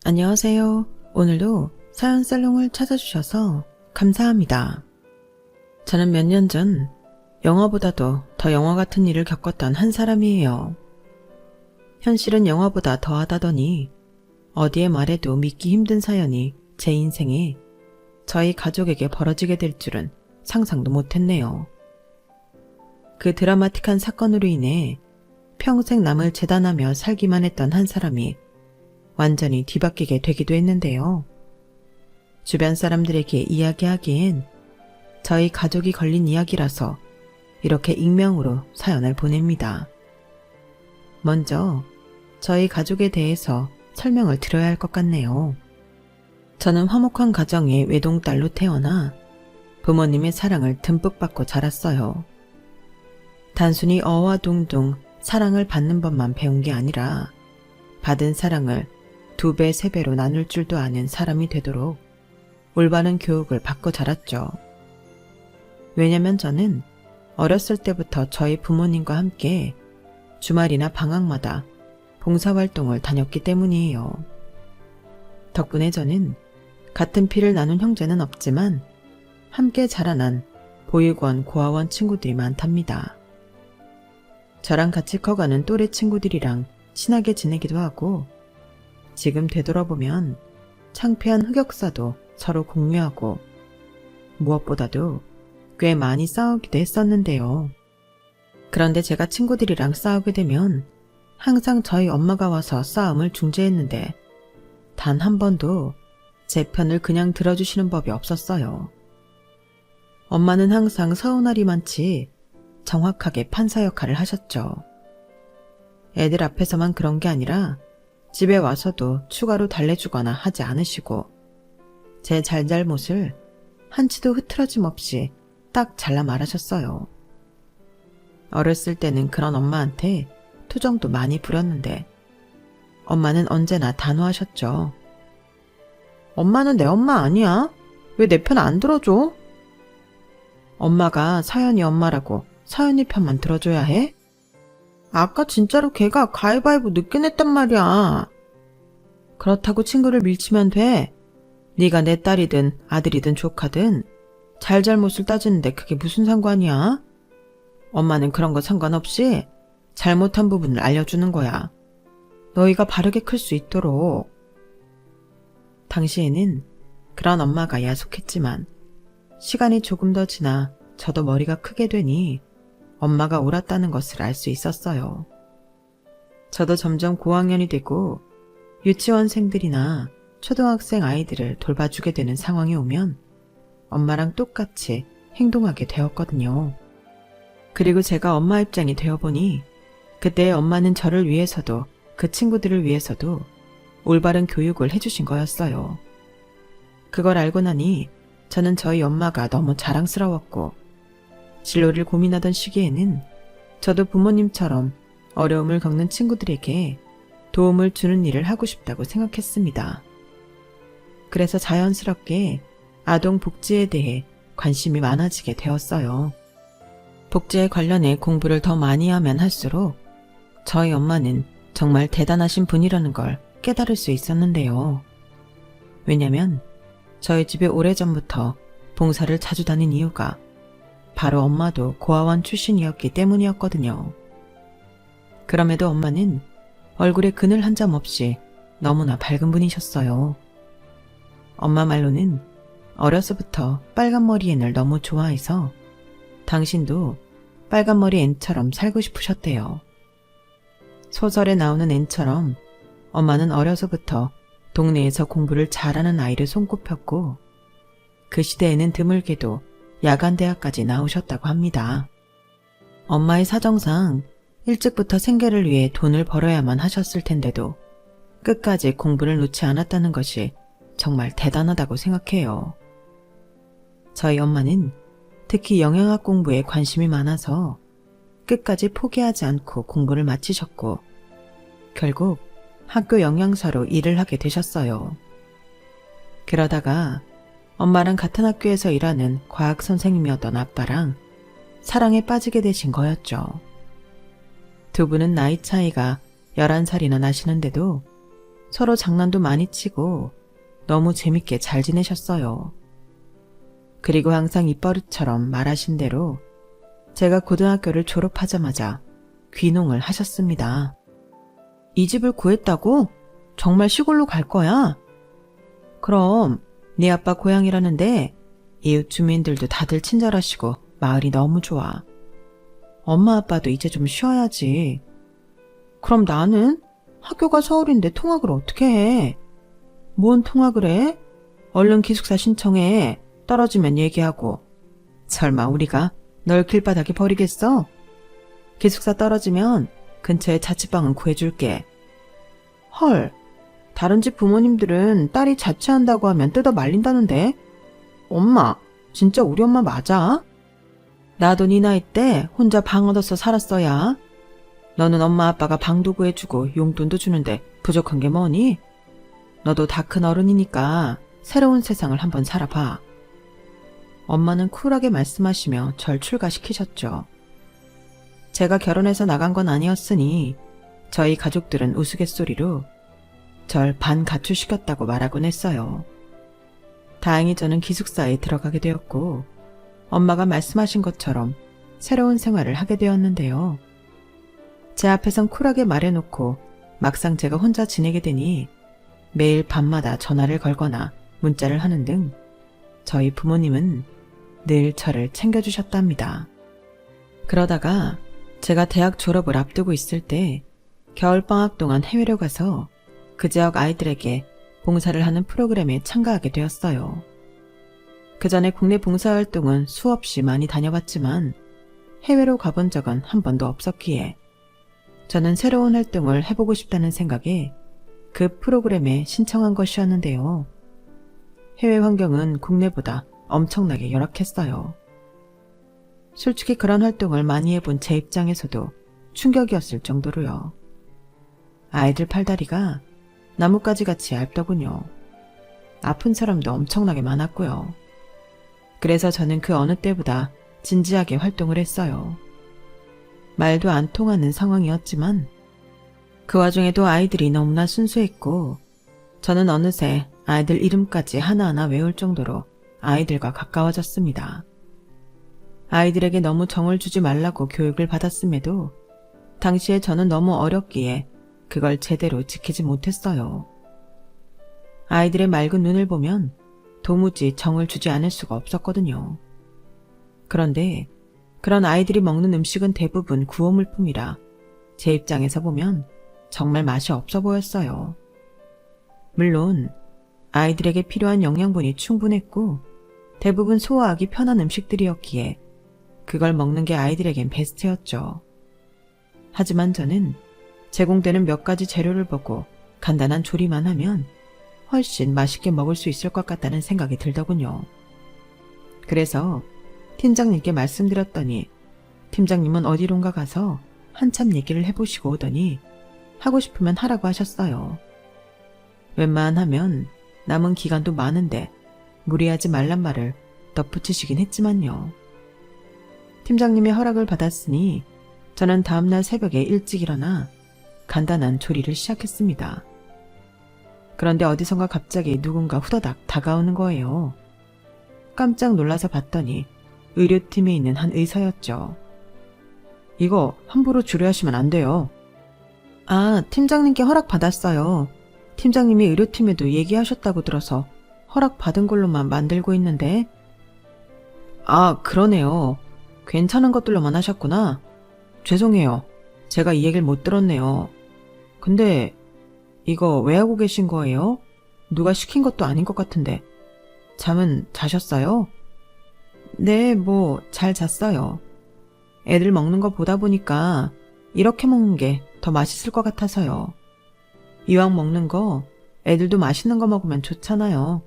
안녕하세요. 오늘도 사연 살롱을 찾아주셔서 감사합니다. 저는 몇 년 전 영화보다도 더 영화 같은 일을 겪었던 한 사람이에요. 현실은 영화보다 더하다더니 어디에 말해도 믿기 힘든 사연이 제 인생에 저희 가족에게 벌어지게 될 줄은 상상도 못했네요. 그 드라마틱한 사건으로 인해 평생 남을 재단하며 살기만 했던 한 사람이 완전히 뒤바뀌게 되기도 했는데요. 주변 사람들에게 이야기하기엔 저희 가족이 걸린 이야기라서 이렇게 익명으로 사연을 보냅니다. 먼저 저희 가족에 대해서 설명을 드려야 할 것 같네요. 저는 화목한 가정의 외동딸로 태어나 부모님의 사랑을 듬뿍 받고 자랐어요. 단순히 어와 둥둥 사랑을 받는 법만 배운 게 아니라 받은 사랑을 2배, 3배로 나눌 줄도 아는 사람이 되도록 올바른 교육을 받고 자랐죠. 왜냐면 저는 어렸을 때부터 저희 부모님과 함께 주말이나 방학마다 봉사활동을 다녔기 때문이에요. 덕분에 저는 같은 피를 나눈 형제는 없지만 함께 자라난 보육원, 고아원 친구들이 많답니다. 저랑 같이 커가는 또래 친구들이랑 친하게 지내기도 하고 지금 되돌아보면 창피한 흑역사도 서로 공유하고 무엇보다도 꽤 많이 싸우기도 했었는데요. 그런데 제가 친구들이랑 싸우게 되면 항상 저희 엄마가 와서 싸움을 중재했는데 단 한 번도 제 편을 그냥 들어주시는 법이 없었어요. 엄마는 항상 서운하리만치 정확하게 판사 역할을 하셨죠. 애들 앞에서만 그런 게 아니라 집에 와서도 추가로 달래주거나 하지 않으시고 제 잘잘못을 한치도 흐트러짐 없이 딱 잘라 말하셨어요. 어렸을 때는 그런 엄마한테 투정도 많이 부렸는데 엄마는 언제나 단호하셨죠. 엄마는 내 엄마 아니야? 왜 내 편 안 들어줘? 엄마가 서연이 엄마라고 서연이 편만 들어줘야 해? 아까 진짜로 걔가 가위바위보 늦게 냈단 말이야. 그렇다고 친구를 밀치면 돼. 네가 내 딸이든 아들이든 조카든 잘잘못을 따지는데 그게 무슨 상관이야? 엄마는 그런 거 상관없이 잘못한 부분을 알려주는 거야. 너희가 바르게 클 수 있도록. 당시에는 그런 엄마가 야속했지만 시간이 조금 더 지나 저도 머리가 크게 되니 엄마가 옳았다는 것을 알 수 있었어요. 저도 점점 고학년이 되고 유치원생들이나 초등학생 아이들을 돌봐주게 되는 상황이 오면 엄마랑 똑같이 행동하게 되었거든요. 그리고 제가 엄마 입장이 되어보니 그때 엄마는 저를 위해서도 그 친구들을 위해서도 올바른 교육을 해주신 거였어요. 그걸 알고 나니 저는 저희 엄마가 너무 자랑스러웠고 진로를 고민하던 시기에는 저도 부모님처럼 어려움을 겪는 친구들에게 도움을 주는 일을 하고 싶다고 생각했습니다. 그래서 자연스럽게 아동 복지에 대해 관심이 많아지게 되었어요. 복지에 관련해 공부를 더 많이 하면 할수록 저희 엄마는 정말 대단하신 분이라는 걸 깨달을 수 있었는데요. 왜냐면 저희 집에 오래전부터 봉사를 자주 다닌 이유가 바로 엄마도 고아원 출신이었기 때문이었거든요. 그럼에도 엄마는 얼굴에 그늘 한 점 없이 너무나 밝은 분이셨어요. 엄마 말로는 어려서부터 빨간머리 앤을 너무 좋아해서 당신도 빨간머리 앤처럼 살고 싶으셨대요. 소설에 나오는 앤처럼 엄마는 어려서부터 동네에서 공부를 잘하는 아이를 손꼽혔고 그 시대에는 드물게도 야간대학까지 나오셨다고 합니다. 엄마의 사정상 일찍부터 생계를 위해 돈을 벌어야만 하셨을 텐데도 끝까지 공부를 놓지 않았다는 것이 정말 대단하다고 생각해요. 저희 엄마는 특히 영양학 공부에 관심이 많아서 끝까지 포기하지 않고 공부를 마치셨고 결국 학교 영양사로 일을 하게 되셨어요. 그러다가 엄마랑 같은 학교에서 일하는 과학 선생님이었던 아빠랑 사랑에 빠지게 되신 거였죠. 두 분은 나이 차이가 11살이나 나시는데도 서로 장난도 많이 치고 너무 재밌게 잘 지내셨어요. 그리고 항상 입버릇처럼 말하신 대로 제가 고등학교를 졸업하자마자 귀농을 하셨습니다. 이 집을 구했다고? 정말 시골로 갈 거야? 그럼 네 아빠 고향이라는데 이웃 주민들도 다들 친절하시고 마을이 너무 좋아. 엄마 아빠도 이제 좀 쉬어야지. 그럼 나는? 학교가 서울인데 통학을 어떻게 해? 뭔 통학을 해? 얼른 기숙사 신청해. 떨어지면 얘기하고. 설마 우리가 널 길바닥에 버리겠어? 기숙사 떨어지면 근처에 자취방은 구해줄게. 헐, 다른 집 부모님들은 딸이 자취한다고 하면 뜯어 말린다는데? 엄마, 진짜 우리 엄마 맞아? 나도 네 나이 때 혼자 방 얻어서 살았어야. 너는 엄마 아빠가 방도 구해주고 용돈도 주는데 부족한 게 뭐니? 너도 다 큰 어른이니까 새로운 세상을 한번 살아봐. 엄마는 쿨하게 말씀하시며 절 출가시키셨죠. 제가 결혼해서 나간 건 아니었으니 저희 가족들은 우스갯소리로 절 반가출시켰다고 말하곤 했어요. 다행히 저는 기숙사에 들어가게 되었고 엄마가 말씀하신 것처럼 새로운 생활을 하게 되었는데요. 제 앞에선 쿨하게 말해놓고 막상 제가 혼자 지내게 되니 매일 밤마다 전화를 걸거나 문자를 하는 등 저희 부모님은 늘 저를 챙겨주셨답니다. 그러다가 제가 대학 졸업을 앞두고 있을 때 겨울방학 동안 해외로 가서 그 지역 아이들에게 봉사를 하는 프로그램에 참가하게 되었어요. 그 전에 국내 봉사활동은 수없이 많이 다녀봤지만 해외로 가본 적은 한 번도 없었기에 저는 새로운 활동을 해보고 싶다는 생각에 그 프로그램에 신청한 것이었는데요. 해외 환경은 국내보다 엄청나게 열악했어요. 솔직히 그런 활동을 많이 해본 제 입장에서도 충격이었을 정도로요. 아이들 팔다리가 나뭇가지 같이 얇더군요. 아픈 사람도 엄청나게 많았고요. 그래서 저는 그 어느 때보다 진지하게 활동을 했어요. 말도 안 통하는 상황이었지만 그 와중에도 아이들이 너무나 순수했고 저는 어느새 아이들 이름까지 하나하나 외울 정도로 아이들과 가까워졌습니다. 아이들에게 너무 정을 주지 말라고 교육을 받았음에도 당시에 저는 너무 어렸기에 그걸 제대로 지키지 못했어요. 아이들의 맑은 눈을 보면 도무지 정을 주지 않을 수가 없었거든요. 그런데 그런 아이들이 먹는 음식은 대부분 구호물품이라 제 입장에서 보면 정말 맛이 없어 보였어요. 물론 아이들에게 필요한 영양분이 충분했고 대부분 소화하기 편한 음식들이었기에 그걸 먹는 게 아이들에겐 베스트였죠. 하지만 저는 제공되는 몇 가지 재료를 보고 간단한 조리만 하면 훨씬 맛있게 먹을 수 있을 것 같다는 생각이 들더군요. 그래서 팀장님께 말씀드렸더니 팀장님은 어디론가 가서 한참 얘기를 해보시고 오더니 하고 싶으면 하라고 하셨어요. 웬만하면 남은 기간도 많은데 무리하지 말란 말을 덧붙이시긴 했지만요. 팀장님의 허락을 받았으니 저는 다음날 새벽에 일찍 일어나 간단한 조리를 시작했습니다. 그런데 어디선가 갑자기 누군가 후다닥 다가오는 거예요. 깜짝 놀라서 봤더니 의료팀에 있는 한 의사였죠. 이거 함부로 주례하시면 안 돼요. 아, 팀장님께 허락 받았어요. 팀장님이 의료팀에도 얘기하셨다고 들어서 허락 받은 걸로만 만들고 있는데. 아, 그러네요. 괜찮은 것들로만 하셨구나. 죄송해요. 제가 이 얘기를 못 들었네요. 근데 이거 왜 하고 계신 거예요? 누가 시킨 것도 아닌 것 같은데. 잠은 자셨어요? 네, 뭐 잘 잤어요. 애들 먹는 거 보다 보니까 이렇게 먹는 게 더 맛있을 것 같아서요. 이왕 먹는 거 애들도 맛있는 거 먹으면 좋잖아요.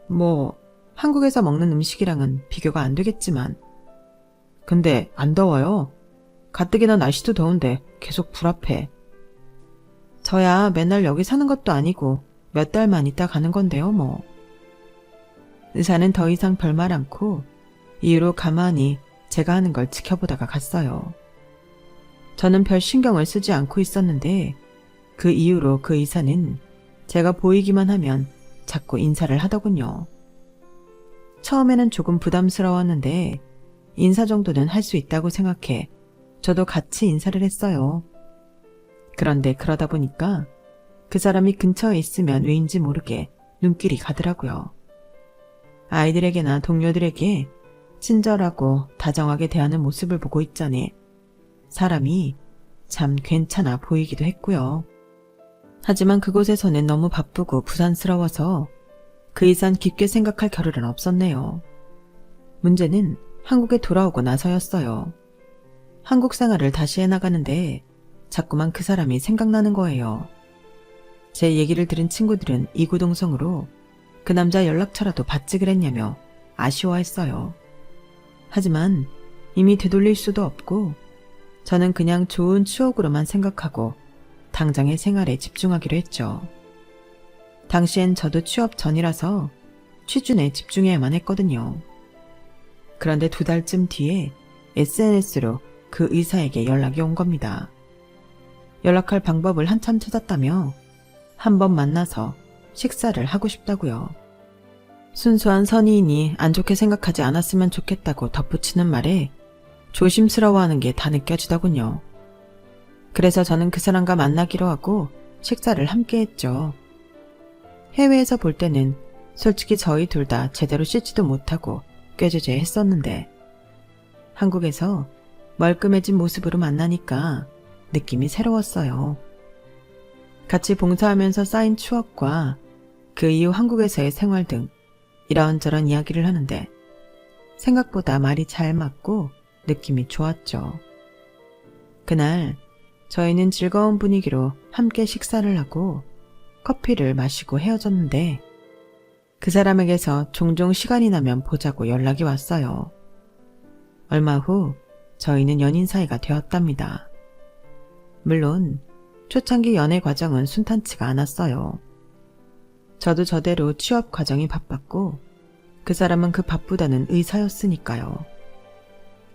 뭐 한국에서 먹는 음식이랑은 비교가 안 되겠지만. 근데 안 더워요? 가뜩이나 날씨도 더운데 계속 불 앞에. 저야 맨날 여기 사는 것도 아니고 몇 달만 있다 가는 건데요, 뭐. 의사는 더 이상 별말 않고 이후로 가만히 제가 하는 걸 지켜보다가 갔어요. 저는 별 신경을 쓰지 않고 있었는데 그 이후로 그 의사는 제가 보이기만 하면 자꾸 인사를 하더군요. 처음에는 조금 부담스러웠는데 인사 정도는 할 수 있다고 생각해 저도 같이 인사를 했어요. 그런데 그러다 보니까 그 사람이 근처에 있으면 왜인지 모르게 눈길이 가더라고요. 아이들에게나 동료들에게 친절하고 다정하게 대하는 모습을 보고 있자니 사람이 참 괜찮아 보이기도 했고요. 하지만 그곳에서는 너무 바쁘고 부산스러워서 그 이상 깊게 생각할 겨를은 없었네요. 문제는 한국에 돌아오고 나서였어요. 한국 생활을 다시 해나가는데 자꾸만 그 사람이 생각나는 거예요. 제 얘기를 들은 친구들은 이구동성으로 그 남자 연락처라도 받지 그랬냐며 아쉬워했어요. 하지만 이미 되돌릴 수도 없고 저는 그냥 좋은 추억으로만 생각하고 당장의 생활에 집중하기로 했죠. 당시엔 저도 취업 전이라서 취준에 집중해야만 했거든요. 그런데 2달쯤 뒤에 SNS로 그 의사에게 연락이 온 겁니다. 연락할 방법을 한참 찾았다며 한번 만나서 식사를 하고 싶다고요. 순수한 선의이니 안 좋게 생각하지 않았으면 좋겠다고 덧붙이는 말에 조심스러워하는 게 다 느껴지더군요. 그래서 저는 그 사람과 만나기로 하고 식사를 함께 했죠. 해외에서 볼 때는 솔직히 저희 둘 다 제대로 씻지도 못하고 꾀죄죄 했었는데 한국에서 멀끔해진 모습으로 만나니까 느낌이 새로웠어요. 같이 봉사하면서 쌓인 추억과 그 이후 한국에서의 생활 등 이런저런 이야기를 하는데 생각보다 말이 잘 맞고 느낌이 좋았죠. 그날 저희는 즐거운 분위기로 함께 식사를 하고 커피를 마시고 헤어졌는데 그 사람에게서 종종 시간이 나면 보자고 연락이 왔어요. 얼마 후 저희는 연인 사이가 되었답니다. 물론 초창기 연애 과정은 순탄치가 않았어요. 저도 저대로 취업 과정이 바빴고 그 사람은 그 바쁘다는 의사였으니까요.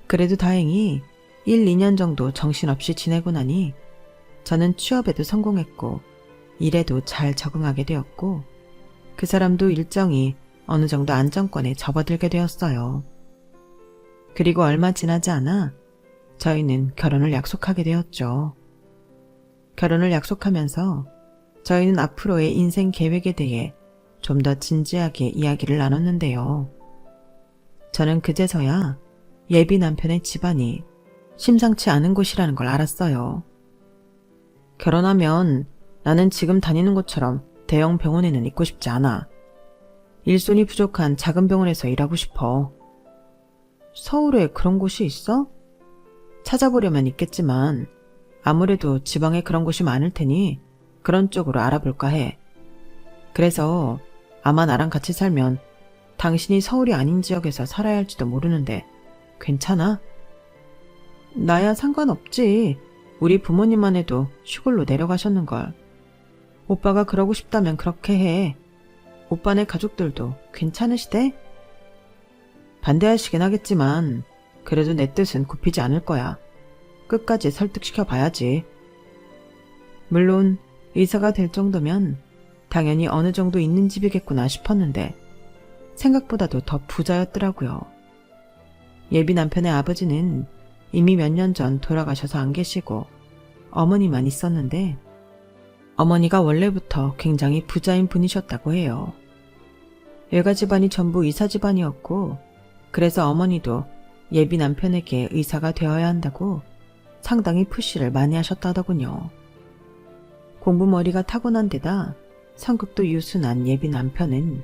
그래도 다행히 1, 2년 정도 정신없이 지내고 나니 저는 취업에도 성공했고 일에도 잘 적응하게 되었고 그 사람도 일정이 어느 정도 안정권에 접어들게 되었어요. 그리고 얼마 지나지 않아 저희는 결혼을 약속하게 되었죠. 결혼을 약속하면서 저희는 앞으로의 인생 계획에 대해 좀 더 진지하게 이야기를 나눴는데요. 저는 그제서야 예비 남편의 집안이 심상치 않은 곳이라는 걸 알았어요. 결혼하면 나는 지금 다니는 곳처럼 대형 병원에는 있고 싶지 않아. 일손이 부족한 작은 병원에서 일하고 싶어. 서울에 그런 곳이 있어? 찾아보려면 있겠지만 아무래도 지방에 그런 곳이 많을 테니 그런 쪽으로 알아볼까 해. 그래서 아마 나랑 같이 살면 당신이 서울이 아닌 지역에서 살아야 할지도 모르는데 괜찮아? 나야 상관없지. 우리 부모님만 해도 시골로 내려가셨는걸. 오빠가 그러고 싶다면 그렇게 해. 오빠네 가족들도 괜찮으시대? 반대하시긴 하겠지만 그래도 내 뜻은 굽히지 않을 거야. 끝까지 설득시켜 봐야지. 물론 의사가 될 정도면 당연히 어느 정도 있는 집이겠구나 싶었는데 생각보다도 더 부자였더라고요. 예비 남편의 아버지는 이미 몇 년 전 돌아가셔서 안 계시고 어머니만 있었는데 어머니가 원래부터 굉장히 부자인 분이셨다고 해요. 외가 집안이 전부 의사 집안이었고 그래서 어머니도 예비 남편에게 의사가 되어야 한다고 상당히 푸시를 많이 하셨다더군요. 공부머리가 타고난 데다 성격도 유순한 예비 남편은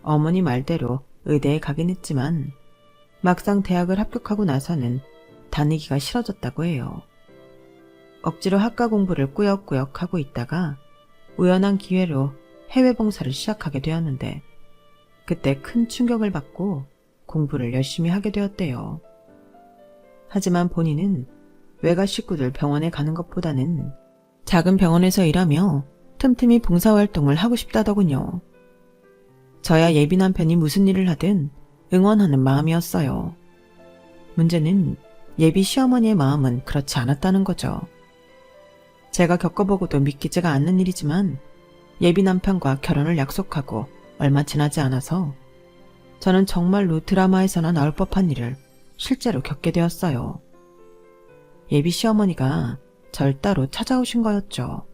어머니 말대로 의대에 가긴 했지만 막상 대학을 합격하고 나서는 다니기가 싫어졌다고 해요. 억지로 학과 공부를 꾸역꾸역 하고 있다가 우연한 기회로 해외 봉사를 시작하게 되었는데 그때 큰 충격을 받고 공부를 열심히 하게 되었대요. 하지만 본인은 외가 식구들 병원에 가는 것보다는 작은 병원에서 일하며 틈틈이 봉사활동을 하고 싶다더군요. 저야 예비 남편이 무슨 일을 하든 응원하는 마음이었어요. 문제는 예비 시어머니의 마음은 그렇지 않았다는 거죠. 제가 겪어보고도 믿기지가 않는 일이지만 예비 남편과 결혼을 약속하고 얼마 지나지 않아서 저는 정말로 드라마에서나 나올 법한 일을 실제로 겪게 되었어요. 예비 시어머니가 절 따로 찾아오신 거였죠.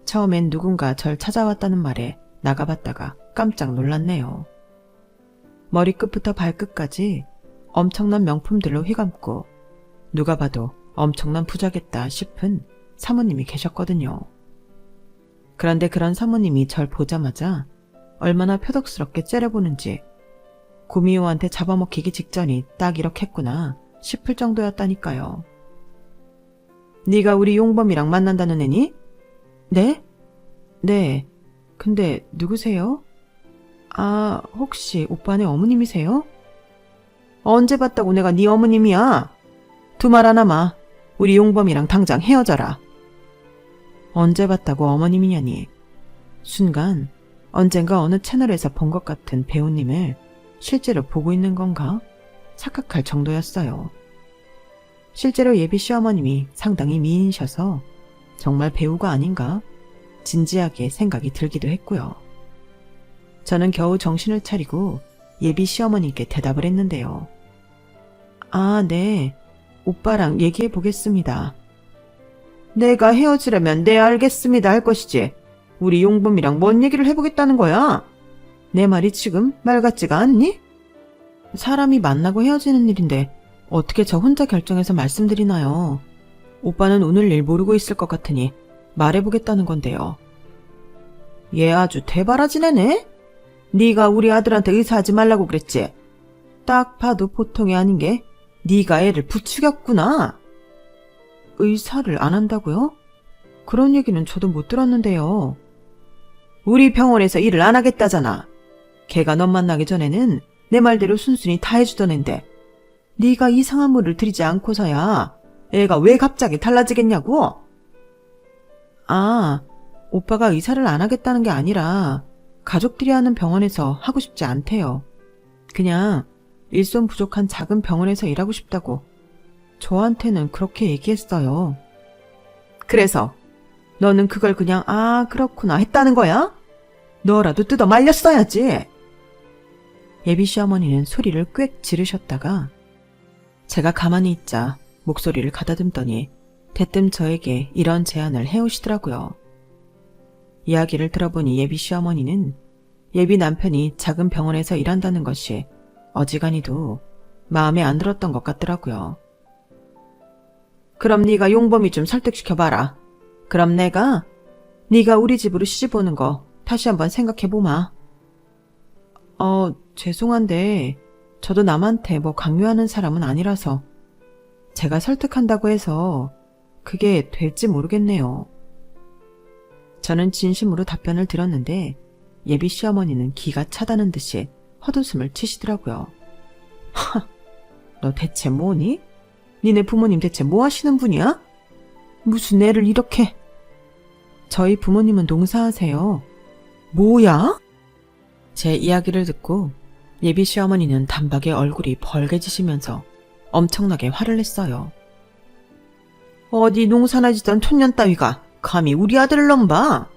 처음엔 누군가 절 찾아왔다는 말에 나가봤다가 깜짝 놀랐네요. 머리끝부터 발끝까지 엄청난 명품들로 휘감고 누가 봐도 엄청난 부자겠다 싶은 사모님이 계셨거든요. 그런데 그런 사모님이 절 보자마자 얼마나 표독스럽게 째려보는지 구미호한테 잡아먹히기 직전이 딱 이렇겠구나 싶을 정도였다니까요. 네가 우리 용범이랑 만난다는 애니? 네? 네. 근데 누구세요? 아, 혹시 오빠네 어머님이세요? 언제 봤다고 내가 네 어머님이야? 두 말 하나마. 우리 용범이랑 당장 헤어져라. 언제 봤다고 어머님이냐니. 순간 언젠가 어느 채널에서 본 것 같은 배우님을 실제로 보고 있는 건가 착각할 정도였어요. 실제로 예비 시어머님이 상당히 미인이셔서 정말 배우가 아닌가 진지하게 생각이 들기도 했고요. 저는 겨우 정신을 차리고 예비 시어머니께 대답을 했는데요. 아, 네. 오빠랑 얘기해 보겠습니다. 내가 헤어지려면 네 알겠습니다 할 것이지. 우리 용범이랑 뭔 얘기를 해보겠다는 거야? 내 말이 지금 말 같지가 않니? 사람이 만나고 헤어지는 일인데 어떻게 저 혼자 결정해서 말씀드리나요? 오빠는 오늘 일 모르고 있을 것 같으니 말해보겠다는 건데요. 얘 아주 대바라지네네? 네가 우리 아들한테 의사하지 말라고 그랬지? 딱 봐도 보통이 아닌 게 네가 애를 부추겼구나. 의사를 안 한다고요? 그런 얘기는 저도 못 들었는데요. 우리 병원에서 일을 안 하겠다잖아. 걔가 넌 만나기 전에는 내 말대로 순순히 다 해주던 앤데 네가 이상한 물을 들이지 않고서야 애가 왜 갑자기 달라지겠냐고? 아, 오빠가 의사를 안 하겠다는 게 아니라 가족들이 하는 병원에서 하고 싶지 않대요. 그냥 일손 부족한 작은 병원에서 일하고 싶다고 저한테는 그렇게 얘기했어요. 그래서 너는 그걸 그냥 아 그렇구나 했다는 거야? 너라도 뜯어 말렸어야지. 예비 시어머니는 소리를 꽥 지르셨다가 제가 가만히 있자 목소리를 가다듬더니 대뜸 저에게 이런 제안을 해오시더라고요. 이야기를 들어보니 예비 시어머니는 예비 남편이 작은 병원에서 일한다는 것이 어지간히도 마음에 안 들었던 것 같더라고요. 그럼 네가 용범이 좀 설득시켜봐라. 그럼 내가 네가 우리 집으로 시집 오는 거 다시 한번 생각해보마. 죄송한데 저도 남한테 뭐 강요하는 사람은 아니라서 제가 설득한다고 해서 그게 될지 모르겠네요. 저는 진심으로 답변을 드렸는데 예비 시어머니는 기가 차다는 듯이 헛웃음을 치시더라고요. 하, 너 대체 뭐니? 니네 부모님 대체 뭐 하시는 분이야? 무슨 애를 이렇게... 저희 부모님은 농사하세요. 뭐야? 제 이야기를 듣고 예비 시어머니는 단박에 얼굴이 벌개지시면서 엄청나게 화를 냈어요. 어디 농사나 짓던 촌년 따위가 감히 우리 아들을 넘봐?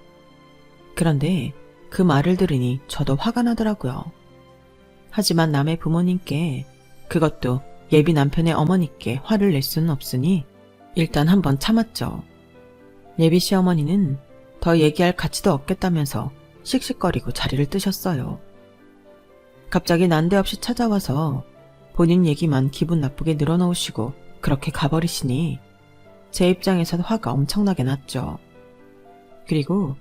그런데 그 말을 들으니 저도 화가 나더라고요. 하지만 남의 부모님께, 그것도 예비 남편의 어머니께 화를 낼 수는 없으니 일단 한번 참았죠. 예비 시어머니는 더 얘기할 가치도 없겠다면서 씩씩거리고 자리를 뜨셨어요. 갑자기 난데없이 찾아와서 본인 얘기만 기분 나쁘게 늘어놓으시고 그렇게 가버리시니 제 입장에선 화가 엄청나게 났죠. 그리고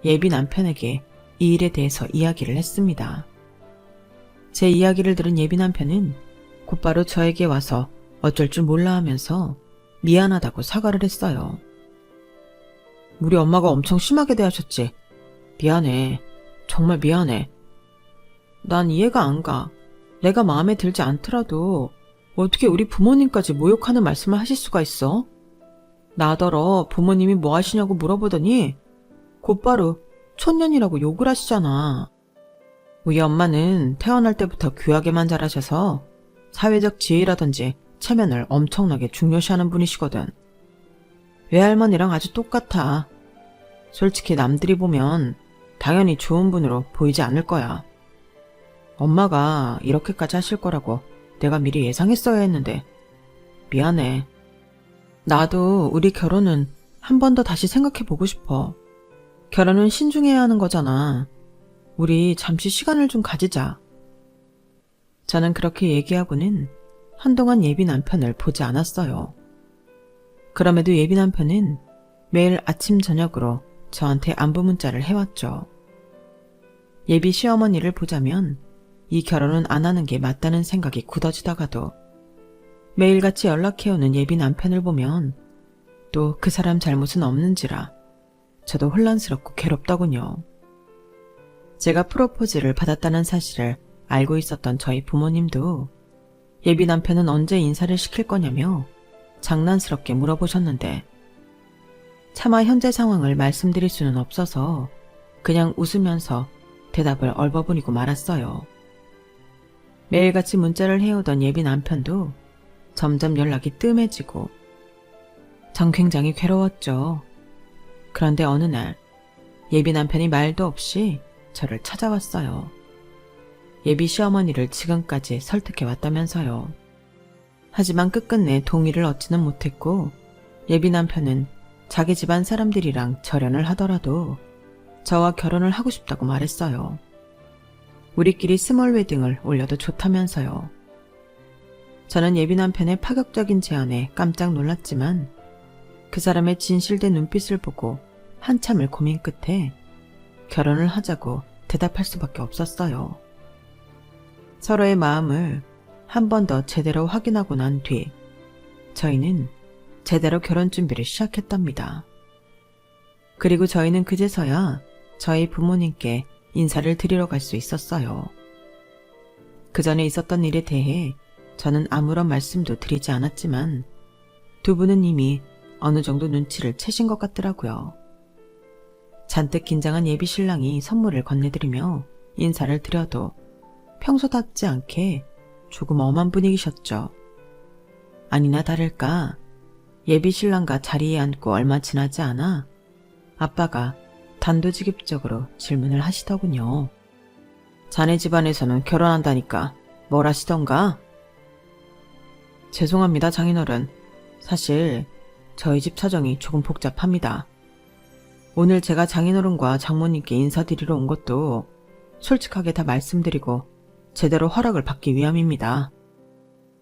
예비 남편에게 이 일에 대해서 이야기를 했습니다. 제 이야기를 들은 예비 남편은 곧바로 저에게 와서 어쩔 줄 몰라 하면서 미안하다고 사과를 했어요. 우리 엄마가 엄청 심하게 대하셨지. 미안해. 정말 미안해. 난 이해가 안 가. 내가 마음에 들지 않더라도 어떻게 우리 부모님까지 모욕하는 말씀을 하실 수가 있어? 나더러 부모님이 뭐 하시냐고 물어보더니 곧바로 촌년이라고 욕을 하시잖아. 우리 엄마는 태어날 때부터 귀하게만 자라셔서 사회적 지위라든지 체면을 엄청나게 중요시하는 분이시거든. 외할머니랑 아주 똑같아. 솔직히 남들이 보면 당연히 좋은 분으로 보이지 않을 거야. 엄마가 이렇게까지 하실 거라고 내가 미리 예상했어야 했는데 미안해. 나도 우리 결혼은 한 번 더 다시 생각해 보고 싶어. 결혼은 신중해야 하는 거잖아. 우리 잠시 시간을 좀 가지자. 저는 그렇게 얘기하고는 한동안 예비 남편을 보지 않았어요. 그럼에도 예비 남편은 매일 아침 저녁으로 저한테 안부 문자를 해왔죠. 예비 시어머니를 보자면 이 결혼은 안 하는 게 맞다는 생각이 굳어지다가도 매일같이 연락해오는 예비 남편을 보면 또 그 사람 잘못은 없는지라 저도 혼란스럽고 괴롭더군요. 제가 프로포즈를 받았다는 사실을 알고 있었던 저희 부모님도 예비 남편은 언제 인사를 시킬 거냐며 장난스럽게 물어보셨는데 차마 현재 상황을 말씀드릴 수는 없어서 그냥 웃으면서 대답을 얼버무리고 말았어요. 매일같이 문자를 해오던 예비 남편도 점점 연락이 뜸해지고 전 굉장히 괴로웠죠. 그런데 어느 날 예비 남편이 말도 없이 저를 찾아왔어요. 예비 시어머니를 지금까지 설득해 왔다면서요. 하지만 끝끝내 동의를 얻지는 못했고 예비 남편은 자기 집안 사람들이랑 절연을 하더라도 저와 결혼을 하고 싶다고 말했어요. 우리끼리 스몰 웨딩을 올려도 좋다면서요. 저는 예비 남편의 파격적인 제안에 깜짝 놀랐지만 그 사람의 진실된 눈빛을 보고 한참을 고민 끝에 결혼을 하자고 대답할 수밖에 없었어요. 서로의 마음을 한 번 더 제대로 확인하고 난 뒤 저희는 제대로 결혼 준비를 시작했답니다. 그리고 저희는 그제서야 저희 부모님께 인사를 드리러 갈 수 있었어요. 그 전에 있었던 일에 대해 저는 아무런 말씀도 드리지 않았지만 두 분은 이미 어느 정도 눈치를 채신 것 같더라고요. 잔뜩 긴장한 예비 신랑이 선물을 건네드리며 인사를 드려도 평소답지 않게 조금 엄한 분위기셨죠. 아니나 다를까 예비 신랑과 자리에 앉고 얼마 지나지 않아 아빠가 단도직입적으로 질문을 하시더군요. 자네 집안에서는 결혼한다니까 뭘 하시던가? 죄송합니다, 장인어른. 사실 저희 집 사정이 조금 복잡합니다. 오늘 제가 장인어른과 장모님께 인사드리러 온 것도 솔직하게 다 말씀드리고 제대로 허락을 받기 위함입니다.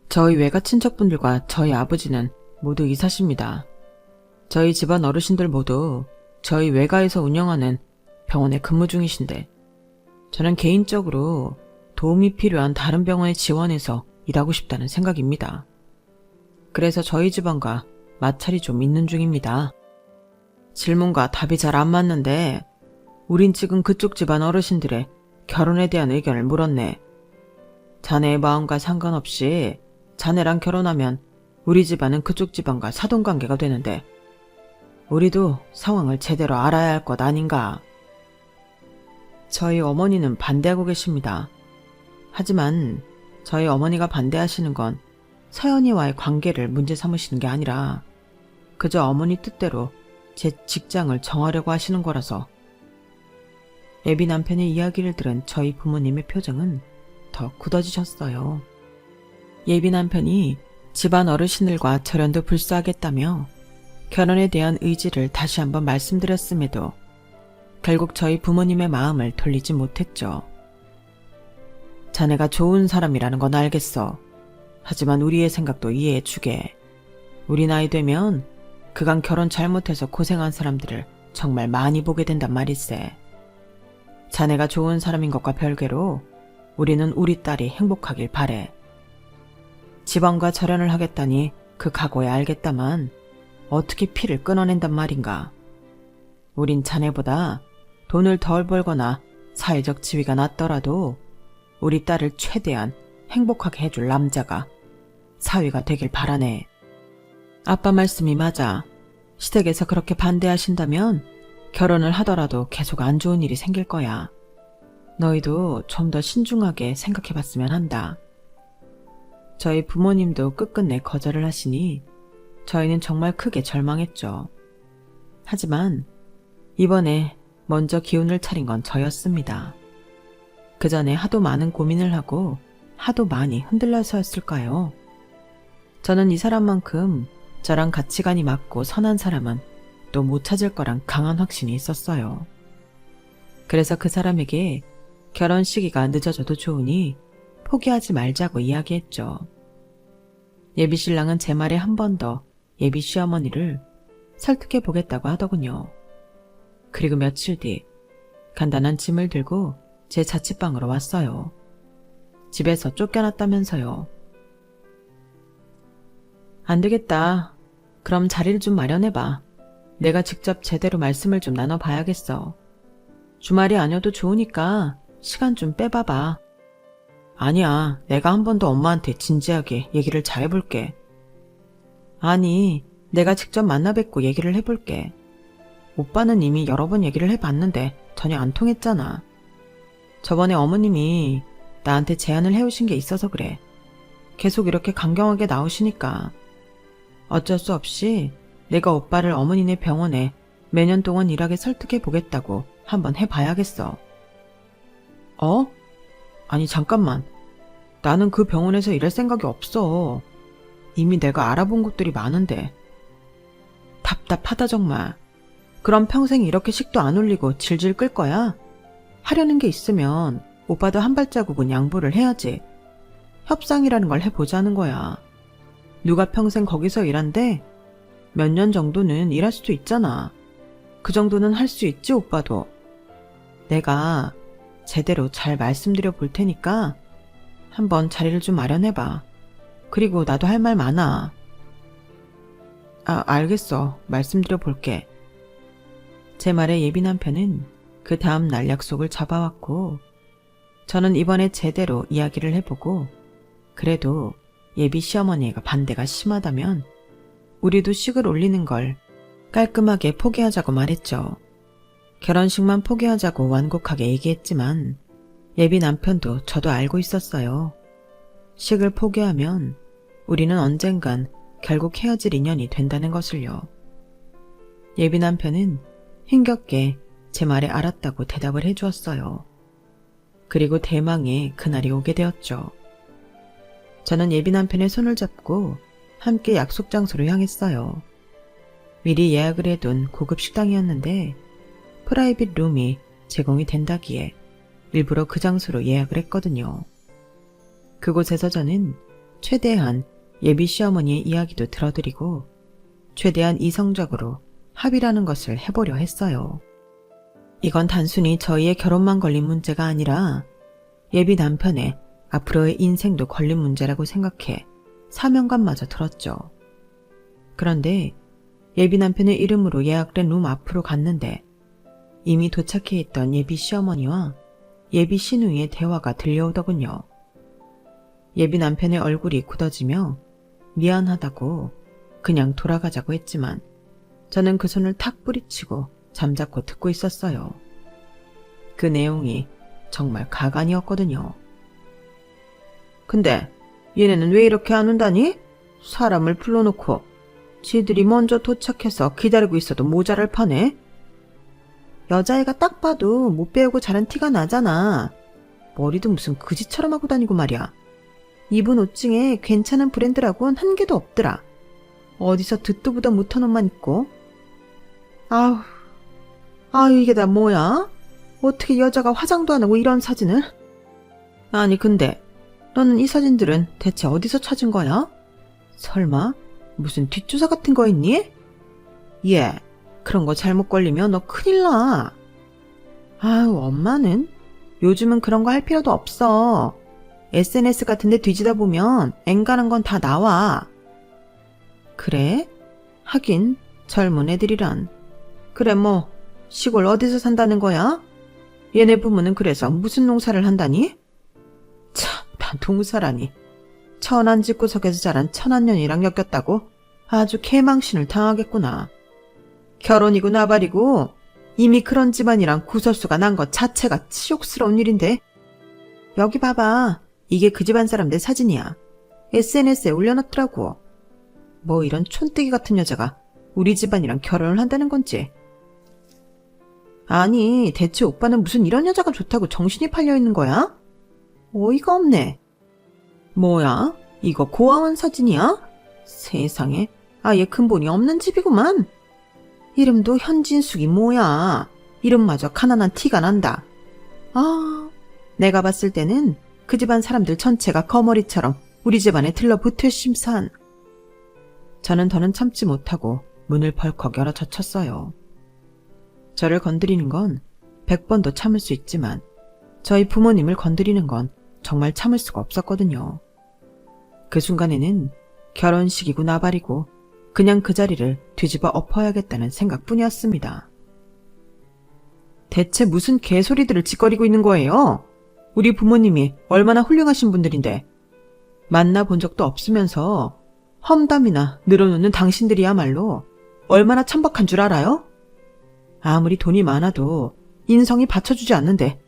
저희 외가 친척분들과 저희 아버지는 모두 이사십니다. 저희 집안 어르신들 모두 저희 외가에서 운영하는 병원에 근무 중이신데 저는 개인적으로 도움이 필요한 다른 병원에 지원해서 일하고 싶다는 생각입니다. 그래서 저희 집안과 마찰이 좀 있는 중입니다. 질문과 답이 잘 안 맞는데 우린 지금 그쪽 집안 어르신들의 결혼에 대한 의견을 물었네. 자네의 마음과 상관없이 자네랑 결혼하면 우리 집안은 그쪽 집안과 사돈관계가 되는데 우리도 상황을 제대로 알아야 할 것 아닌가. 저희 어머니는 반대하고 계십니다. 하지만 저희 어머니가 반대하시는 건 서연이와의 관계를 문제 삼으시는 게 아니라 그저 어머니 뜻대로 제 직장을 정하려고 하시는 거라서. 예비 남편의 이야기를 들은 저희 부모님의 표정은 더 굳어지셨어요. 예비 남편이 집안 어르신들과 절연도 불사하겠다며 결혼에 대한 의지를 다시 한번 말씀드렸음에도 결국 저희 부모님의 마음을 돌리지 못했죠. 자네가 좋은 사람이라는 건 알겠어. 하지만 우리의 생각도 이해해주게. 우리 나이 되면 그간 결혼 잘못해서 고생한 사람들을 정말 많이 보게 된단 말일세. 자네가 좋은 사람인 것과 별개로 우리는 우리 딸이 행복하길 바래. 집안과 절연을 하겠다니 그 각오야 알겠다만 어떻게 피를 끊어낸단 말인가. 우린 자네보다 돈을 덜 벌거나 사회적 지위가 낮더라도 우리 딸을 최대한 행복하게 해줄 남자가 사위가 되길 바라네. 아빠 말씀이 맞아. 시댁에서 그렇게 반대하신다면 결혼을 하더라도 계속 안 좋은 일이 생길 거야. 너희도 좀 더 신중하게 생각해봤으면 한다. 저희 부모님도 끝끝내 거절을 하시니 저희는 정말 크게 절망했죠. 하지만 이번에 먼저 기운을 차린 건 저였습니다. 그 전에 하도 많은 고민을 하고 하도 많이 흔들려서였을까요? 저는 이 사람만큼 저랑 가치관이 맞고 선한 사람은 또 못 찾을 거란 강한 확신이 있었어요. 그래서 그 사람에게 결혼 시기가 늦어져도 좋으니 포기하지 말자고 이야기했죠. 예비 신랑은 제 말에 한 번 더 예비 시어머니를 설득해 보겠다고 하더군요. 그리고 며칠 뒤 간단한 짐을 들고 제 자취방으로 왔어요. 집에서 쫓겨났다면서요. 안 되겠다. 그럼 자리를 좀 마련해봐. 내가 직접 제대로 말씀을 좀 나눠봐야겠어. 주말이 아니어도 좋으니까 시간 좀 빼봐봐. 아니야, 내가 한 번 더 엄마한테 진지하게 얘기를 잘해볼게. 아니, 내가 직접 만나 뵙고 얘기를 해볼게. 오빠는 이미 여러 번 얘기를 해봤는데 전혀 안 통했잖아. 저번에 어머님이 나한테 제안을 해오신 게 있어서 그래. 계속 이렇게 강경하게 나오시니까 어쩔 수 없이 내가 오빠를 어머니네 병원에 몇 년 동안 일하게 설득해 보겠다고 한번 해봐야겠어. 어? 아니 잠깐만. 나는 그 병원에서 일할 생각이 없어. 이미 내가 알아본 곳들이 많은데. 답답하다 정말. 그럼 평생 이렇게 식도 안 올리고 질질 끌 거야? 하려는 게 있으면 오빠도 한 발자국은 양보를 해야지. 협상이라는 걸 해보자는 거야. 누가 평생 거기서 일한대? 몇 년 정도는 일할 수도 있잖아. 그 정도는 할 수 있지 오빠도. 내가 제대로 잘 말씀드려 볼 테니까 한번 자리를 좀 마련해봐. 그리고 나도 할 말 많아. 알겠어. 말씀드려 볼게. 제 말에 예비 남편은 그 다음 날 약속을 잡아왔고 저는 이번에 제대로 이야기를 해보고 그래도 예비 시어머니가 반대가 심하다면 우리도 식을 올리는 걸 깔끔하게 포기하자고 말했죠. 결혼식만 포기하자고 완곡하게 얘기했지만 예비 남편도 저도 알고 있었어요. 식을 포기하면 우리는 언젠간 결국 헤어질 인연이 된다는 것을요. 예비 남편은 힘겹게 제 말에 알았다고 대답을 해주었어요. 그리고 대망의 그날이 오게 되었죠. 저는 예비 남편의 손을 잡고 함께 약속 장소로 향했어요. 미리 예약을 해둔 고급 식당이었는데 프라이빗 룸이 제공이 된다기에 일부러 그 장소로 예약을 했거든요. 그곳에서 저는 최대한 예비 시어머니의 이야기도 들어드리고 최대한 이성적으로 합의라는 것을 해보려 했어요. 이건 단순히 저희의 결혼만 걸린 문제가 아니라 예비 남편의 앞으로의 인생도 걸린 문제라고 생각해 사명감마저 들었죠. 그런데 예비 남편의 이름으로 예약된 룸 앞으로 갔는데 이미 도착해 있던 예비 시어머니와 예비 시누이의 대화가 들려오더군요. 예비 남편의 얼굴이 굳어지며 미안하다고 그냥 돌아가자고 했지만 저는 그 손을 탁 뿌리치고 잠자코 듣고 있었어요. 그 내용이 정말 가관이었거든요. 근데 얘네는 왜 이렇게 안 온다니? 사람을 불러놓고 지들이 먼저 도착해서 기다리고 있어도 모자랄 판에? 여자애가 딱 봐도 못 배우고 자란 티가 나잖아. 머리도 무슨 그지처럼 하고 다니고 말이야. 입은 옷 중에 괜찮은 브랜드라고는 한 개도 없더라. 어디서 듣도 보도 못한 옷만 입고. 아유 이게 다 뭐야? 어떻게 여자가 화장도 안 하고 이런 사진을? 아니 근데 너는 이 사진들은 대체 어디서 찾은 거야? 설마 무슨 뒷조사 같은 거 있니? 얘 그런 거 잘못 걸리면 너 큰일 나. 아유 엄마는 요즘은 그런 거 할 필요도 없어. SNS 같은 데 뒤지다 보면 앵간한 건 다 나와. 그래? 하긴 젊은 애들이란. 그래 뭐 시골 어디서 산다는 거야? 얘네 부모는 그래서 무슨 농사를 한다니? 참, 다 농사라니. 천안 집구석에서 자란 천안년이랑 엮였다고? 아주 개망신을 당하겠구나. 결혼이고 나발이고 이미 그런 집안이랑 구설수가 난 것 자체가 치욕스러운 일인데. 여기 봐봐. 이게 그 집안 사람들 사진이야. SNS에 올려놨더라고. 뭐 이런 촌뜨기 같은 여자가 우리 집안이랑 결혼을 한다는 건지. 아니, 대체 오빠는 무슨 이런 여자가 좋다고 정신이 팔려 있는 거야? 어이가 없네. 뭐야? 이거 고아원 사진이야? 세상에, 아예 근본이 없는 집이구만. 이름도 현진숙이 뭐야? 이름마저 가난한 티가 난다. 아, 내가 봤을 때는 그 집안 사람들 전체가 거머리처럼 우리 집안에 들러붙을 심산. 저는 더는 참지 못하고 문을 벌컥 열어 젖혔어요. 저를 건드리는 건 100번도 참을 수 있지만 저희 부모님을 건드리는 건 정말 참을 수가 없었거든요. 그 순간에는 결혼식이고 나발이고 그냥 그 자리를 뒤집어 엎어야겠다는 생각뿐이었습니다. 대체 무슨 개소리들을 짓거리고 있는 거예요? 우리 부모님이 얼마나 훌륭하신 분들인데 만나본 적도 없으면서 험담이나 늘어놓는 당신들이야말로 얼마나 천박한 줄 알아요? 아무리 돈이 많아도 인성이 받쳐주지 않는데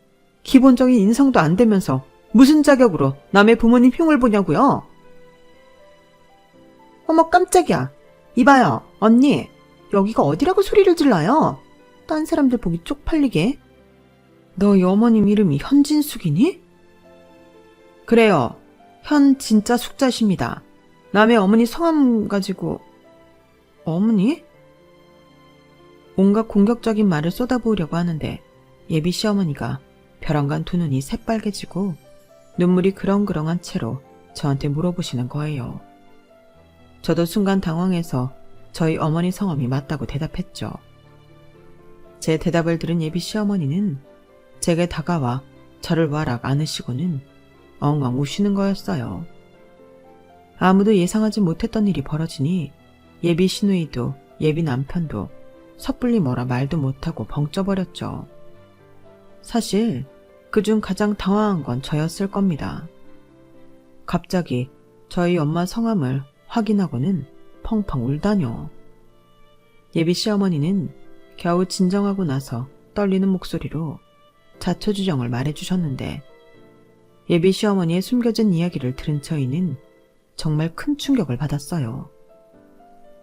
기본적인 인성도 안 되면서 무슨 자격으로 남의 부모님 흉을 보냐고요? 어머 깜짝이야. 이봐요 언니, 여기가 어디라고 소리를 질러요? 딴 사람들 보기 쪽팔리게. 너희 어머님 이름이 현진숙이니? 그래요. 현 진짜 숙자십니다. 남의 어머니 성함 가지고. 어머니? 온갖 공격적인 말을 쏟아부으려고 하는데 예비 시어머니가 벼랑간 두 눈이 새빨개지고 눈물이 그렁그렁한 채로 저한테 물어보시는 거예요. 저도 순간 당황해서 저희 어머니 성함이 맞다고 대답했죠. 제 대답을 들은 예비 시어머니는 제게 다가와 저를 와락 안으시고는 엉엉 우시는 거였어요. 아무도 예상하지 못했던 일이 벌어지니 예비 시누이도 예비 남편도 섣불리 뭐라 말도 못하고 벙쪄버렸죠. 사실 그중 가장 당황한 건 저였을 겁니다. 갑자기 저희 엄마 성함을 확인하고는 펑펑 울다뇨. 예비 시어머니는 겨우 진정하고 나서 떨리는 목소리로 자초지정을 말해주셨는데 예비 시어머니의 숨겨진 이야기를 들은 저희는 정말 큰 충격을 받았어요.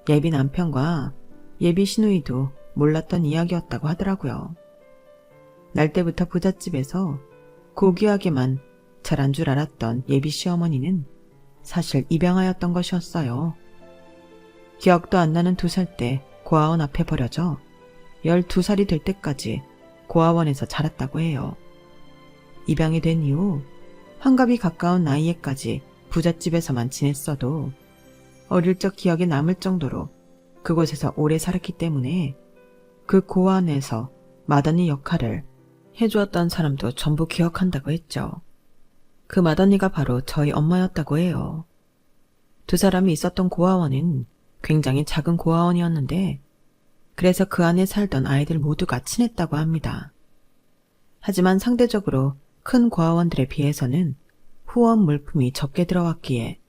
예비 남편과 예비 시누이도 몰랐던 이야기였다고 하더라고요. 날 때부터 부잣집에서 고귀하게만 자란 줄 알았던 예비 시어머니는 사실 입양하였던 것이었어요. 기억도 안 나는 2살 때 고아원 앞에 버려져 12살이 될 때까지 고아원에서 자랐다고 해요. 입양이 된 이후 환갑이 가까운 나이에까지 부잣집에서만 지냈어도 어릴 적 기억에 남을 정도로 그곳에서 오래 살았기 때문에 그 고아원에서 마더니 역할을 해주었던 사람도 전부 기억한다고 했죠. 그 마더니가 바로 저희 엄마였다고 해요. 2사람이 있었던 고아원은 굉장히 작은 고아원이었는데 그래서 그 안에 살던 아이들 모두가 친했다고 합니다. 하지만 상대적으로 큰 고아원들에 비해서는 후원 물품이 적게 들어왔기에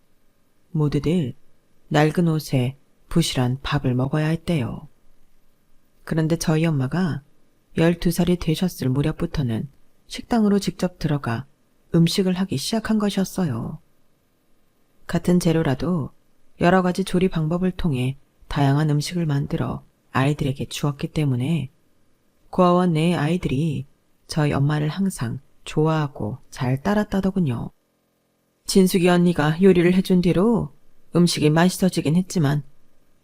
모두들 낡은 옷에 부실한 밥을 먹어야 했대요. 그런데 저희 엄마가 12살이 되셨을 무렵부터는 식당으로 직접 들어가 음식을 하기 시작한 것이었어요. 같은 재료라도 여러 가지 조리 방법을 통해 다양한 음식을 만들어 아이들에게 주었기 때문에 고아원 내의 아이들이 저희 엄마를 항상 좋아하고 잘 따랐다더군요. 진숙이 언니가 요리를 해준 뒤로 음식이 맛있어지긴 했지만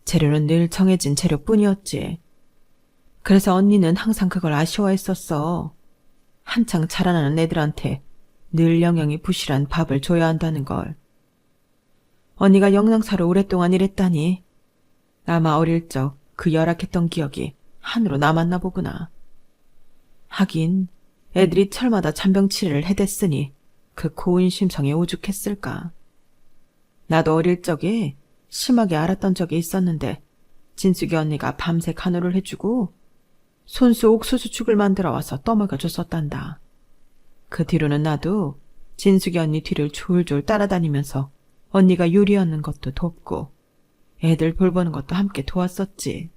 재료는 늘 정해진 재료뿐이었지. 그래서 언니는 항상 그걸 아쉬워했었어. 한창 자라나는 애들한테 늘 영양이 부실한 밥을 줘야 한다는 걸. 언니가 영양사로 오랫동안 일했다니 아마 어릴 적 그 열악했던 기억이 한으로 남았나 보구나. 하긴 애들이 철마다 잔병치레를 해댔으니 그 고운 심성에 오죽했을까. 나도 어릴 적에 심하게 앓았던 적이 있었는데 진숙이 언니가 밤새 간호를 해주고 손수 옥수수죽을 만들어 와서 떠먹여줬었단다. 그 뒤로는 나도 진숙이 언니 뒤를 졸졸 따라다니면서 언니가 요리하는 것도 돕고 애들 돌보는 것도 함께 도왔었지.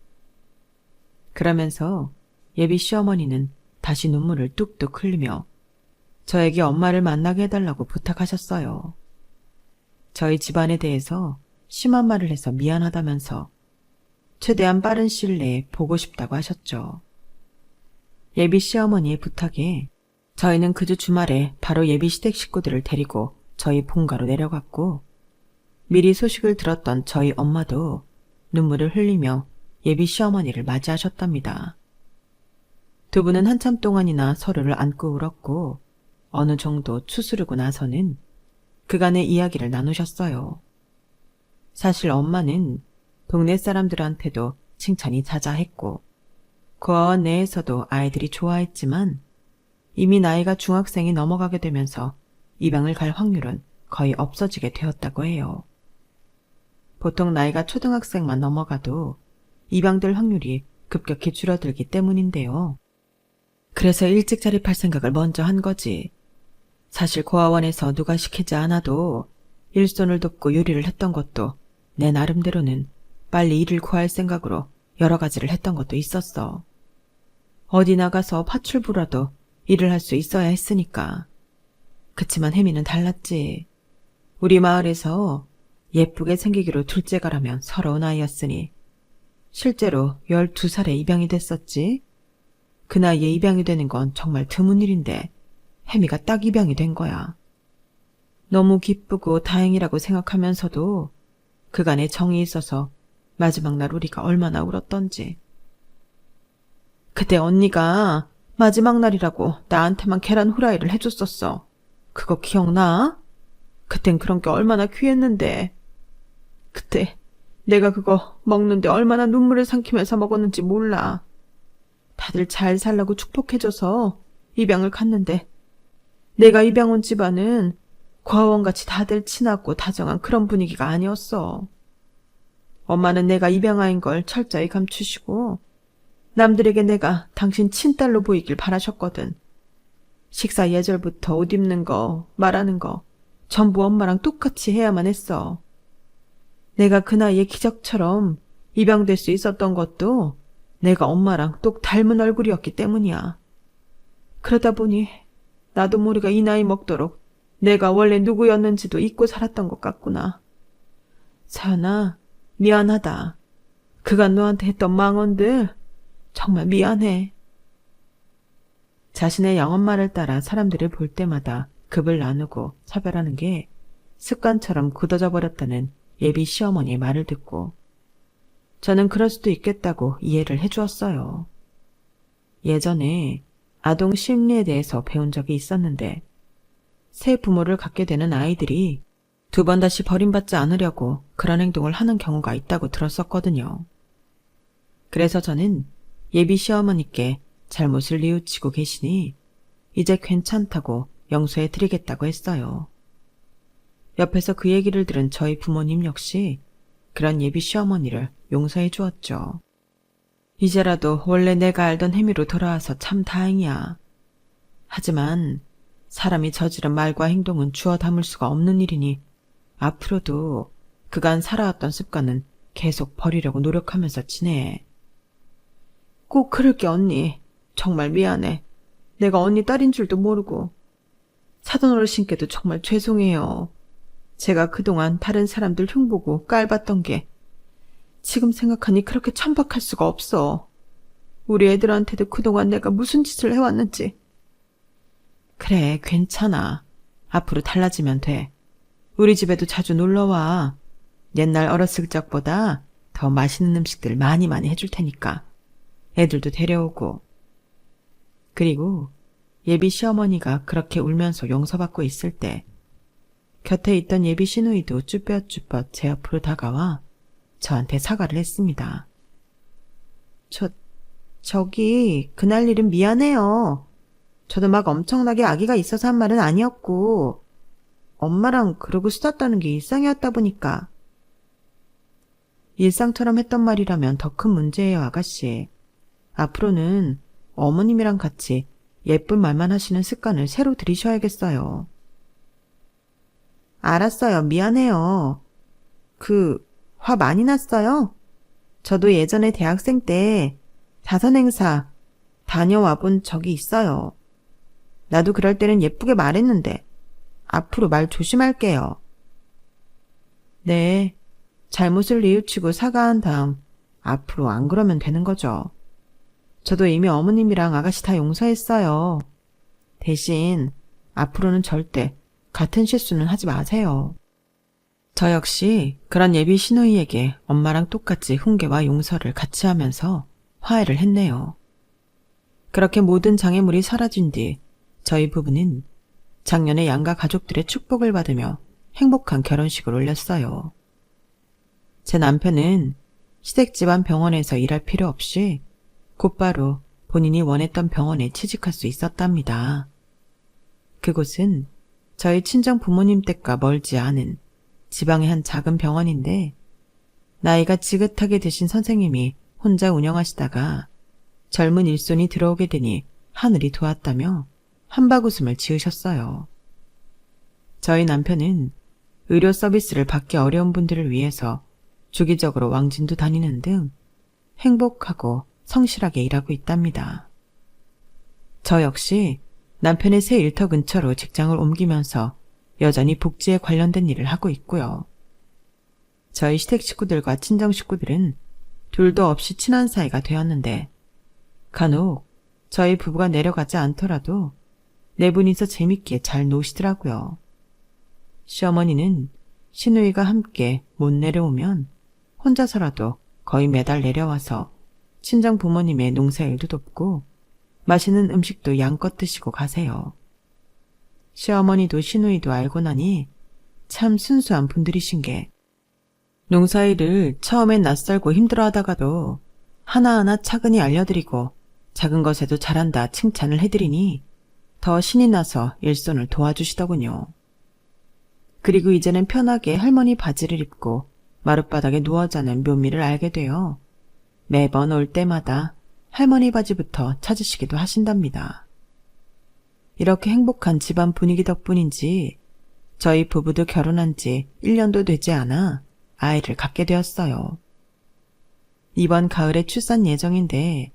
그러면서 예비 시어머니는 다시 눈물을 뚝뚝 흘리며 저에게 엄마를 만나게 해달라고 부탁하셨어요. 저희 집안에 대해서 심한 말을 해서 미안하다면서 최대한 빠른 시일 내에 보고 싶다고 하셨죠. 예비 시어머니의 부탁에 저희는 그 주 주말에 바로 예비 시댁 식구들을 데리고 저희 본가로 내려갔고, 미리 소식을 들었던 저희 엄마도 눈물을 흘리며 예비 시어머니를 맞이하셨답니다. 두 분은 한참 동안이나 서로를 안고 울었고 어느 정도 추스르고 나서는 그간의 이야기를 나누셨어요. 사실 엄마는 동네 사람들한테도 칭찬이 자자했고 고아원 내에서도 아이들이 좋아했지만 이미 나이가 중학생이 넘어가게 되면서 입양을 갈 확률은 거의 없어지게 되었다고 해요. 보통 나이가 초등학생만 넘어가도 입양될 확률이 급격히 줄어들기 때문인데요. 그래서 일찍 자립할 생각을 먼저 한 거지. 사실 고아원에서 누가 시키지 않아도 일손을 돕고 요리를 했던 것도 내 나름대로는 빨리 일을 구할 생각으로 여러 가지를 했던 것도 있었어. 어디 나가서 파출부라도 일을 할 수 있어야 했으니까. 그치만 혜미는 달랐지. 우리 마을에서 예쁘게 생기기로 둘째가라면 서러운 아이였으니 실제로 12살에 입양이 됐었지. 그 나이에 입양이 되는 건 정말 드문 일인데 혜미가 딱 입양이 된 거야. 너무 기쁘고 다행이라고 생각하면서도 그간에 정이 있어서 마지막 날 우리가 얼마나 울었던지. 그때 언니가 마지막 날이라고 나한테만 계란 후라이를 해줬었어. 그거 기억나? 그땐 그런 게 얼마나 귀했는데. 그때 내가 그거 먹는데 얼마나 눈물을 삼키면서 먹었는지 몰라. 다들 잘 살라고 축복해줘서 입양을 갔는데 내가 입양 온 집안은 고아원같이 다들 친하고 다정한 그런 분위기가 아니었어. 엄마는 내가 입양아인 걸 철저히 감추시고 남들에게 내가 당신 친딸로 보이길 바라셨거든. 식사 예절부터 옷 입는 거, 말하는 거 전부 엄마랑 똑같이 해야만 했어. 내가 그 나이에 기적처럼 입양될 수 있었던 것도 내가 엄마랑 똑 닮은 얼굴이었기 때문이야. 그러다 보니 나도 모르게 이 나이 먹도록 내가 원래 누구였는지도 잊고 살았던 것 같구나. 사연아, 미안하다. 그간 너한테 했던 망언들 정말 미안해. 자신의 영엄마를 따라 사람들을 볼 때마다 급을 나누고 차별하는 게 습관처럼 굳어져 버렸다는 예비 시어머니의 말을 듣고 저는 그럴 수도 있겠다고 이해를 해주었어요. 예전에 아동 심리에 대해서 배운 적이 있었는데 새 부모를 갖게 되는 아이들이 두 번 다시 버림받지 않으려고 그런 행동을 하는 경우가 있다고 들었었거든요. 그래서 저는 예비 시어머니께 잘못을 뉘우치고 계시니 이제 괜찮다고 용서해 드리겠다고 했어요. 옆에서 그 얘기를 들은 저희 부모님 역시 그런 예비 시어머니를 용서해 주었죠. 이제라도 원래 내가 알던 혜미로 돌아와서 참 다행이야. 하지만 사람이 저지른 말과 행동은 주워 담을 수가 없는 일이니 앞으로도 그간 살아왔던 습관은 계속 버리려고 노력하면서 지내. 꼭 그럴게 언니. 정말 미안해. 내가 언니 딸인 줄도 모르고. 사돈 어르신께도 정말 죄송해요. 제가 그동안 다른 사람들 흉보고 깔봤던 게 지금 생각하니 그렇게 천박할 수가 없어. 우리 애들한테도 그동안 내가 무슨 짓을 해왔는지. 그래, 괜찮아. 앞으로 달라지면 돼. 우리 집에도 자주 놀러와. 옛날 어렸을 적보다 더 맛있는 음식들 많이 해줄 테니까. 애들도 데려오고. 그리고 예비 시어머니가 그렇게 울면서 용서받고 있을 때 곁에 있던 예비 시누이도 쭈뼛쭈뼛 제 옆으로 다가와 저한테 사과를 했습니다. 저기 그날 일은 미안해요. 저도 막 엄청나게 아기가 있어서 한 말은 아니었고 엄마랑 그러고 수다 떠는 게 일상이었다 보니까. 일상처럼 했던 말이라면 더 큰 문제예요, 아가씨. 앞으로는 어머님이랑 같이 예쁜 말만 하시는 습관을 새로 들이셔야겠어요. 알았어요. 미안해요. 화 많이 났어요? 저도 예전에 대학생 때 자선 행사 다녀와 본 적이 있어요. 나도 그럴 때는 예쁘게 말했는데 앞으로 말 조심할게요. 네, 잘못을 뉘우치고 사과한 다음 앞으로 안 그러면 되는 거죠. 저도 이미 어머님이랑 아가씨 다 용서했어요. 대신 앞으로는 절대 같은 실수는 하지 마세요. 저 역시 그런 예비 시누이에게 엄마랑 똑같이 훈계와 용서를 같이 하면서 화해를 했네요. 그렇게 모든 장애물이 사라진 뒤 저희 부부는 작년에 양가 가족들의 축복을 받으며 행복한 결혼식을 올렸어요. 제 남편은 시댁 집안 병원에서 일할 필요 없이 곧바로 본인이 원했던 병원에 취직할 수 있었답니다. 그곳은 저희 친정 부모님 댁과 멀지 않은 지방의 한 작은 병원인데 나이가 지긋하게 드신 선생님이 혼자 운영하시다가 젊은 일손이 들어오게 되니 하늘이 도왔다며 한바구음을 지으셨어요. 저희 남편은 의료 서비스를 받기 어려운 분들을 위해서 주기적으로 왕진도 다니는 등 행복하고 성실하게 일하고 있답니다. 저 역시 남편의 새 일터 근처로 직장을 옮기면서 여전히 복지에 관련된 일을 하고 있고요. 저희 시댁 식구들과 친정 식구들은 둘도 없이 친한 사이가 되었는데 간혹 저희 부부가 내려가지 않더라도 네 분이서 재밌게 잘 노시더라고요. 시어머니는 시누이가 함께 못 내려오면 혼자서라도 거의 매달 내려와서 친정 부모님의 농사일도 돕고 맛있는 음식도 양껏 드시고 가세요. 시어머니도 시누이도 알고 나니 참 순수한 분들이신 게 농사일을 처음엔 낯설고 힘들어하다가도 하나하나 차근히 알려드리고 작은 것에도 잘한다 칭찬을 해드리니 더 신이 나서 일손을 도와주시더군요. 그리고 이제는 편하게 할머니 바지를 입고 마룻바닥에 누워 자는 묘미를 알게 되어 매번 올 때마다 할머니 바지부터 찾으시기도 하신답니다. 이렇게 행복한 집안 분위기 덕분인지 저희 부부도 결혼한 지 1년도 되지 않아 아이를 갖게 되었어요. 이번 가을에 출산 예정인데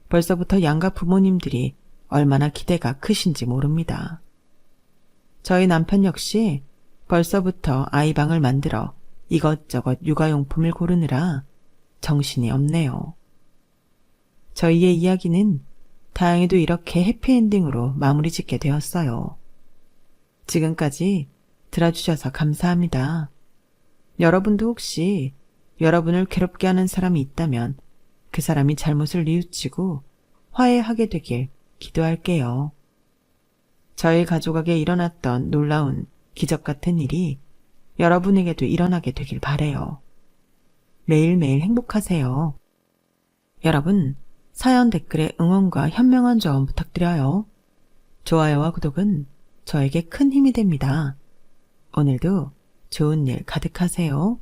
벌써부터 양가 부모님들이 얼마나 기대가 크신지 모릅니다. 저희 남편 역시 벌써부터 아이방을 만들어 이것저것 육아용품을 고르느라 정신이 없네요. 저희의 이야기는 다행히도 이렇게 해피엔딩으로 마무리 짓게 되었어요. 지금까지 들어주셔서 감사합니다. 여러분도 혹시 여러분을 괴롭게 하는 사람이 있다면 그 사람이 잘못을 뉘우치고 화해하게 되길 기도할게요. 저희 가족에게 일어났던 놀라운 기적 같은 일이 여러분에게도 일어나게 되길 바래요. 매일매일 행복하세요. 여러분, 사연 댓글에 응원과 현명한 조언 부탁드려요. 좋아요와 구독은 저에게 큰 힘이 됩니다. 오늘도 좋은 일 가득하세요.